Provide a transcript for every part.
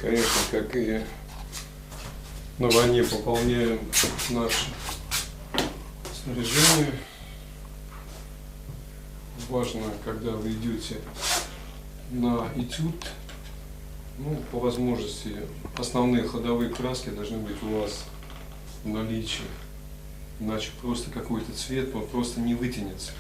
Конечно, как и на войне пополняем наше снаряжение. Важно, когда вы идете на этюд, по возможности основные ходовые краски должны быть у вас в наличии. Иначе просто какой-то цвет, он просто не вытянется.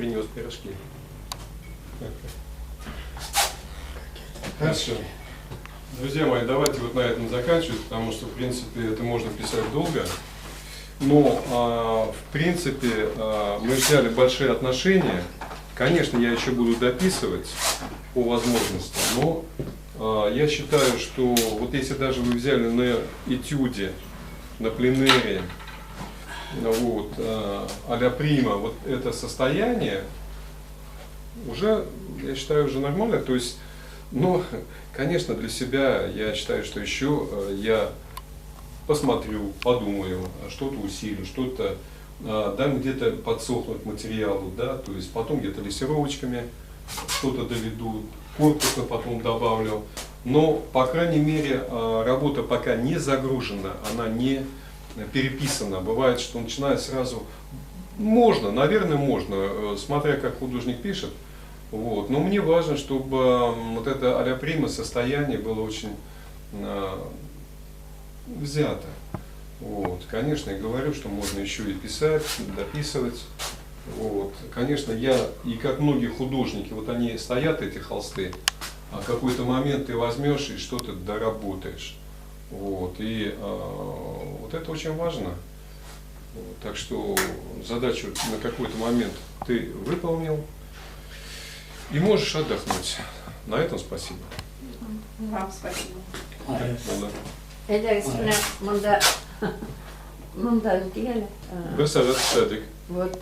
принес пирожки. Хорошо. Друзья мои, давайте вот на этом заканчивать, потому что, в принципе, это можно писать долго. Но, в принципе, мы взяли большие отношения. Конечно, я еще буду дописывать по возможности, но я считаю, что вот если даже вы взяли на этюде, на пленэре, вот, а-ля прима, вот это состояние, уже, я считаю, уже нормально. То есть, но, конечно, для себя я считаю, что еще я посмотрю, подумаю, что-то усилю, что-то дам где-то подсохнуть материалу, да, то есть потом где-то лессировочками что-то доведу, корпусно потом добавлю. Но, по крайней мере, работа пока не загружена, она не переписана. Бывает, что начинает сразу, можно, наверное, можно, смотря как художник пишет. Вот. Но мне важно, чтобы вот это а-ля прима состояние было очень взято. Вот. Конечно, я говорю, что можно еще и писать, дописывать. Вот. Конечно, я, и как многие художники, вот они стоят, эти холсты, а в какой-то момент ты возьмешь и что-то доработаешь. Вот. И вот это очень важно. Вот. Так что задачу на какой-то момент ты выполнил и можешь отдохнуть. На этом спасибо. Вам спасибо. Да. Edelleenä monta kielä. Вы садик. Вот